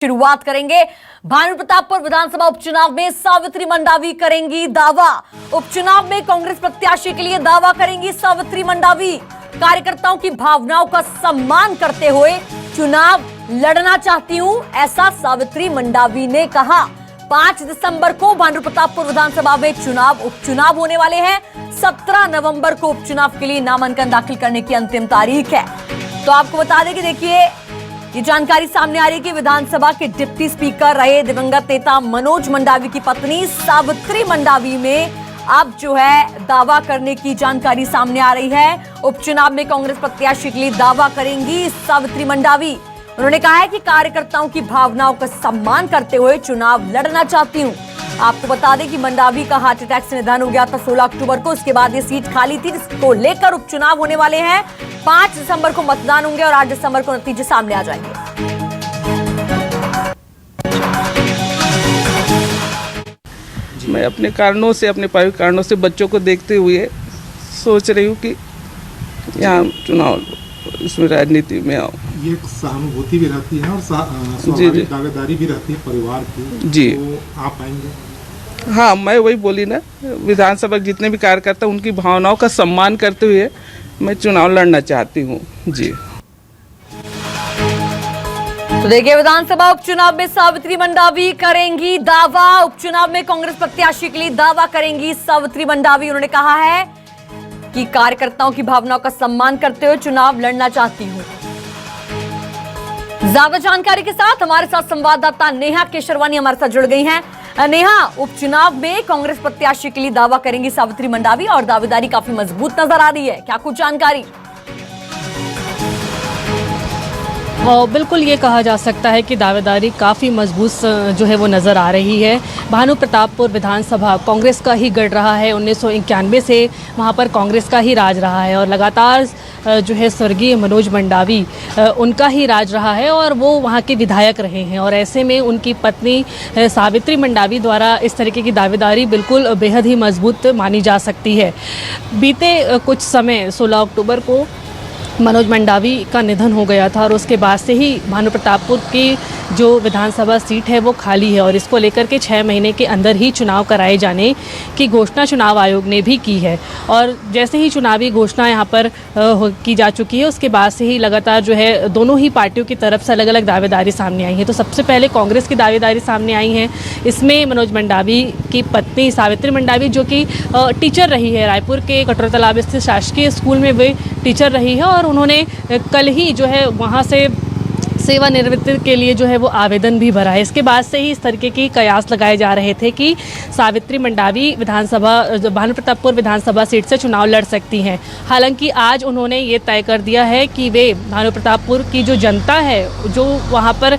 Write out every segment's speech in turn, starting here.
शुरुआत करेंगे। भानु प्रतापपुर विधानसभा उपचुनाव में सावित्री मंडावी करेंगी दावा। उपचुनाव में कांग्रेस प्रत्याशी के लिए दावा करेंगी सावित्री मंडावी। कार्यकर्ताओं की भावनाओं का सम्मान करते हुए चुनाव लड़ना चाहती हूं, ऐसा सावित्री मंडावी ने कहा। 5 दिसंबर को भानु प्रतापपुर विधानसभा में उपचुनाव होने वाले हैं। 17 नवंबर को उपचुनाव के लिए नामांकन दाखिल करने की अंतिम तारीख है। तो आपको बता दें कि देखिए, ये जानकारी सामने आ रही है कि विधानसभा के डिप्टी स्पीकर रहे दिवंगत नेता मनोज मंडावी की पत्नी सावित्री मंडावी में अब जो है दावा करने की जानकारी सामने आ रही है। उपचुनाव में कांग्रेस प्रत्याशी के लिए दावा करेंगी सावित्री मंडावी। उन्होंने कहा है कि कार्यकर्ताओं की भावनाओं का सम्मान करते हुए चुनाव लड़ना चाहती हूं। आपको बता दें कि मंडावी का हार्ट अटैक से निधन हो गया था 16 अक्टूबर को। उसके बाद ये सीट खाली थी, जिसको लेकर उपचुनाव होने वाले हैं। 5 दिसंबर को मतदान होंगे और 8 दिसंबर को नतीजे सामने आ जाएंगे। मैं अपने कारणों से, अपने पारिवारिक कारणों से बच्चों को देखते हुए सोच रही हूँ कि यहाँ चुनाव इसमें राजनीति में आओ। ये सहानुभूति भी रहती है और स्वाभाविक दावेदारी भी रहती है परिवार की। जी, तो आप आएंगे? हाँ, मैं वही बोली ना, विधानसभा के जितने भी कार्यकर्ता उनकी भावनाओं का सम्मान करते हुए मैं चुनाव लड़ना चाहती हूँ। जी, तो देखिए, विधानसभा उपचुनाव में सावित्री मंडावी करेंगी दावा। उपचुनाव में कांग्रेस प्रत्याशी के लिए दावा करेंगी सावित्री मंडावी। उन्होंने कहा है कि कार्यकर्ताओं की भावनाओं का सम्मान करते हुए चुनाव लड़ना चाहती हूं। ज्यादा जानकारी के साथ हमारे साथ संवाददाता नेहा केशरवानी हमारे साथ जुड़ गई हैं। नेहा, उपचुनाव में कांग्रेस प्रत्याशी के लिए दावा करेंगी सावित्री मंडावी और दावेदारी काफी मजबूत नजर आ रही है, क्या कुछ जानकारी? बिल्कुल ये कहा जा सकता है कि दावेदारी काफ़ी मजबूत जो है वो नज़र आ रही है। भानु प्रतापपुर विधानसभा कांग्रेस का ही गढ़ रहा है। 1991 से वहाँ पर कांग्रेस का ही राज रहा है और लगातार जो है स्वर्गीय मनोज मंडावी उनका ही राज रहा है और वो वहाँ के विधायक रहे हैं। और ऐसे में उनकी पत्नी सावित्री मंडावी द्वारा इस तरीके की दावेदारी बिल्कुल बेहद ही मजबूत मानी जा सकती है। बीते कुछ समय 16 अक्टूबर को मनोज मंडावी का निधन हो गया था और उसके बाद से ही भानु प्रतापपुर की जो विधानसभा सीट है वो खाली है और इसको लेकर के 6 महीने के अंदर ही चुनाव कराए जाने की घोषणा चुनाव आयोग ने भी की है। और जैसे ही चुनावी घोषणा यहाँ पर की जा चुकी है, उसके बाद से ही लगातार जो है दोनों ही पार्टियों की तरफ से अलग अलग दावेदारी सामने आई है। तो सबसे पहले कांग्रेस की दावेदारी सामने आई है। इसमें मनोज मंडावी की पत्नी सावित्री मंडावी, जो कि टीचर रही है, रायपुर के कटोरा तालाब स्थित शासकीय स्कूल में वे टीचर रही है और उन्होंने कल ही जो है वहाँ से सेवानिवृत्ति के लिए जो है वो आवेदन भी भरा है। इसके बाद से ही इस तरीके की कयास लगाए जा रहे थे कि सावित्री मंडावी भानु प्रतापपुर विधानसभा सीट से चुनाव लड़ सकती हैं। हालांकि आज उन्होंने ये तय कर दिया है कि वे भानु प्रतापपुर की जो जनता है, जो वहाँ पर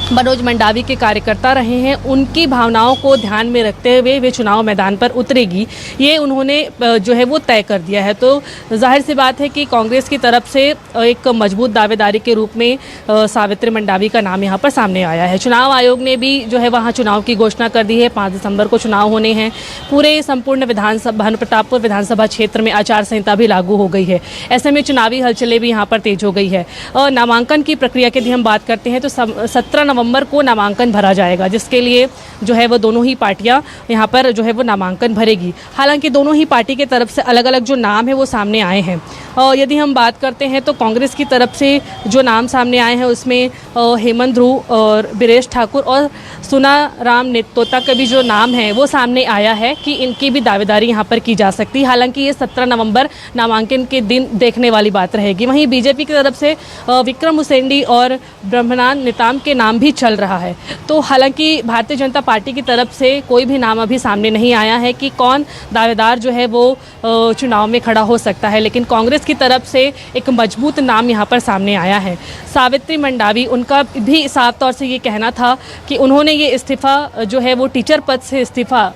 मनोज मंडावी के कार्यकर्ता रहे हैं, उनकी भावनाओं को ध्यान में रखते हुए वे चुनाव मैदान पर उतरेगी, ये उन्होंने जो है वो तय कर दिया है। तो जाहिर सी बात है कि कांग्रेस की तरफ से एक मजबूत दावेदारी के रूप में सावित्री मंडावी का नाम यहाँ पर सामने आया है। चुनाव आयोग ने भी जो है वहाँ चुनाव की घोषणा कर दी है। 5 दिसंबर को चुनाव होने हैं। पूरे संपूर्ण भानु प्रतापपुर विधानसभा क्षेत्र में आचार संहिता भी लागू हो गई है। ऐसे में चुनावी हलचलें भी यहाँ पर तेज हो गई है। और नामांकन की प्रक्रिया की यदि हम बात करते हैं तो 17 नवंबर को नामांकन भरा जाएगा, जिसके लिए जो है वो दोनों ही पार्टियां यहाँ पर जो है वो नामांकन भरेगी। हालांकि दोनों ही पार्टी के तरफ से अलग अलग जो नाम है वो सामने आए हैं। और यदि हम बात करते हैं तो कांग्रेस की तरफ से जो नाम सामने आए हैं उसमें हेमंत ध्रुव और बीरेश ठाकुर और सुना राम नेतोता का भी जो नाम है वो सामने आया है कि इनकी भी दावेदारी यहाँ पर की जा सकती है। हालांकि ये 17 नवंबर नामांकन के दिन देखने वाली बात रहेगी। वहीं बीजेपी की तरफ से विक्रम उसेंडी और ब्रह्मनान निताम के नाम भी चल रहा है। तो हालांकि भारतीय जनता पार्टी की तरफ से कोई भी नाम अभी सामने नहीं आया है कि कौन दावेदार जो है वो चुनाव में खड़ा हो सकता है, लेकिन कांग्रेस की तरफ से एक मजबूत नाम यहाँ पर सामने आया है। सावित्री मंडावी, उनका भी साफ तौर से ये कहना था कि उन्होंने ये इस्तीफ़ा जो है वो टीचर पद से इस्तीफ़ा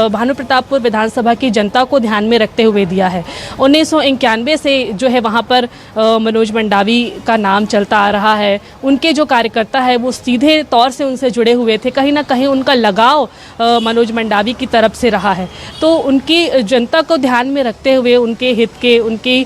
भानु प्रतापपुर विधानसभा की जनता को ध्यान में रखते हुए दिया है। 1991 से जो है वहाँ पर मनोज मंडावी का नाम चलता आ रहा है। उनके जो कार्यकर्ता है वो सीधे तौर से उनसे जुड़े हुए थे, कहीं ना कहीं उनका लगाव मनोज मंडावी की तरफ से रहा है। तो उनकी जनता को ध्यान में रखते हुए उनके हित के, उनकी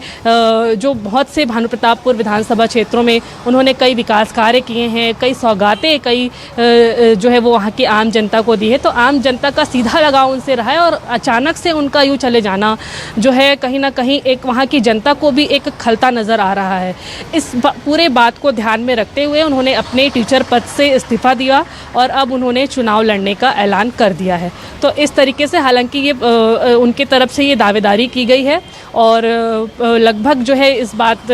जो बहुत से भानुप्रतापपुर विधानसभा क्षेत्रों में उन्होंने कई विकास कार्य किए हैं, कई सौगातें कई जो है वो वहाँ की आम जनता को दी है, तो आम जनता का सीधा लगाव उनसे रहा है। और अचानक से उनका यूँ चले जाना जो है कहीं ना कहीं एक वहाँ की जनता को भी एक खलता नज़र आ रहा है। इस पूरे बात को ध्यान में रखते हुए उन्होंने अपने टीचर पद से इस्तीफ़ा दिया और अब उन्होंने चुनाव लड़ने का ऐलान कर दिया है। तो इस तरीके से हालांकि ये उनके तरफ से ये दावेदारी की गई है और लगभग जो है इस बात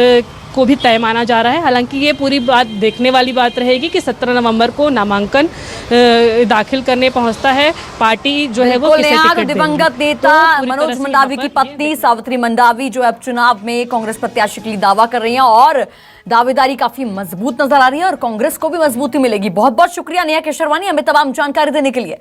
को भी तय माना जा रहा है। हालांकि ये पूरी बात देखने वाली बात रहेगी कि 17 नवंबर को नामांकन दाखिल करने पहुंचता है पार्टी जो है वो किसे टिकट देगी। दिवंगत नेता तो पूरी तरह मनोज से मंडावी यहाँ की पर पत्नी सावित्री मंडावी जो अब चुनाव में कांग्रेस प्रत्याशी के लिए दावा कर रही हैं और दावेदारी काफी मजबूत नजर आ रही है और कांग्रेस को भी मजबूती मिलेगी। बहुत बहुत शुक्रिया नेहा केशरवानी हमें तमाम जानकारी देने के लिए।